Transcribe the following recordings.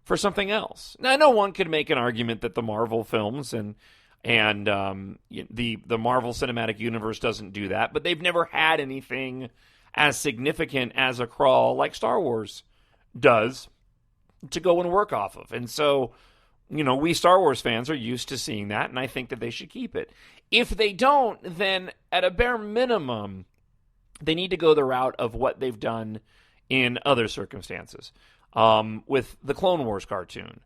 for something else. Now, I know one could make an argument that the Marvel films and the Marvel Cinematic Universe doesn't do that, but they've never had anything as significant as a crawl like Star Wars does to go and work off of. And so, we Star Wars fans are used to seeing that, and I think that they should keep it. If they don't, then at a bare minimum, they need to go the route of what they've done in other circumstances. With the Clone Wars cartoon,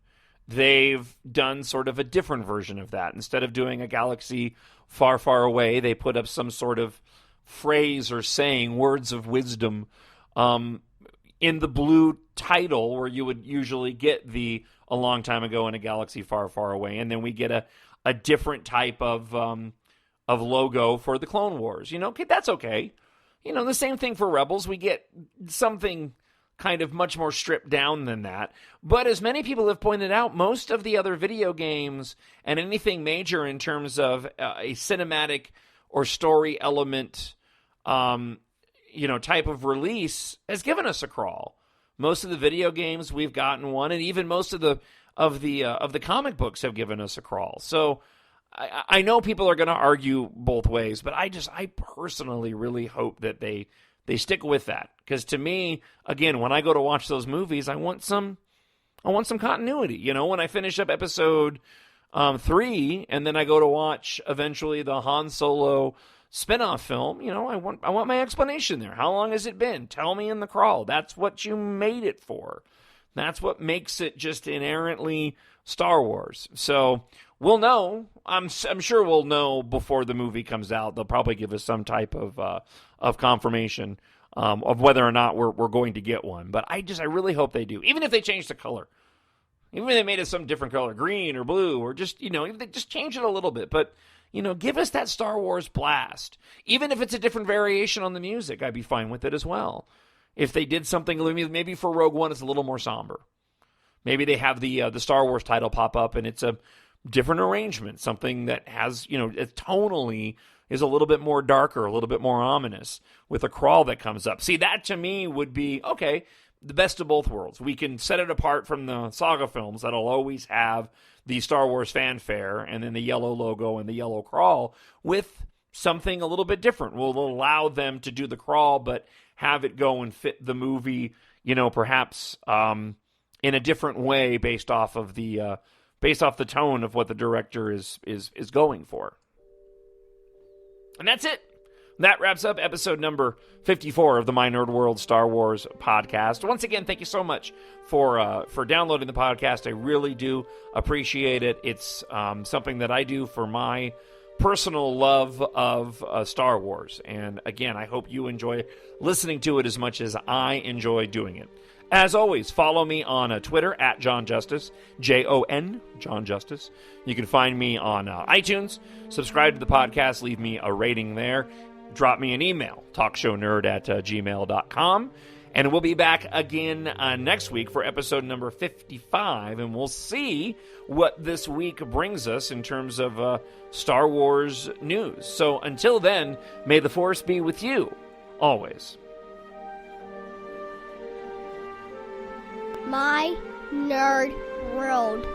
they've done sort of a different version of that. Instead of doing a galaxy far, far away, they put up some sort of phrase or saying, words of wisdom, in the blue title where you would usually get a long time ago in a galaxy far, far away. And then we get a different type of logo for the Clone Wars. Okay, that's okay. The same thing for Rebels. We get something kind of much more stripped down than that. But as many people have pointed out, most of the other video games and anything major in terms of a cinematic or story element, type of release has given us a crawl. Most of the video games we've gotten one, and even most of the comic books have given us a crawl. So I know people are going to argue both ways, but I personally really hope that they stick with that. Because to me, again, when I go to watch those movies, I want some continuity. When I finish up episode 3, and then I go to watch eventually the Han Solo spinoff film, I want my explanation there. How long has it been? Tell me in the crawl. That's what you made it for. That's what makes it just inherently Star Wars. So we'll know. I'm sure we'll know before the movie comes out. They'll probably give us some type of confirmation of whether or not we're going to get one. But I really hope they do. Even if they change the color. Even if they made it some different color, green or blue, or just, if they just change it a little bit. But, give us that Star Wars blast. Even if it's a different variation on the music, I'd be fine with it as well. If they did something, maybe for Rogue One, it's a little more somber. Maybe they have the Star Wars title pop up and it's a different arrangement, something that has, it tonally is a little bit more darker, a little bit more ominous with a crawl that comes up. See, that to me would be, okay, the best of both worlds. We can set it apart from the saga films that'll always have the Star Wars fanfare and then the yellow logo and the yellow crawl with something a little bit different. We'll allow them to do the crawl, but have it go and fit the movie, perhaps in a different way based off the tone of what the director is going for. And that's it. That wraps up episode number 54 of the My Nerd World Star Wars podcast. Once again, thank you so much for downloading the podcast. I really do appreciate it. It's something that I do for my personal love of Star Wars. And again, I hope you enjoy listening to it as much as I enjoy doing it. As always, follow me on Twitter at John Justice, Jon, John Justice. You can find me on iTunes. Subscribe to the podcast. Leave me a rating there. Drop me an email, talkshownerd@gmail.com. And we'll be back again next week for episode number 55, and we'll see what this week brings us in terms of Star Wars news. So until then, may the Force be with you, always. My Nerd World.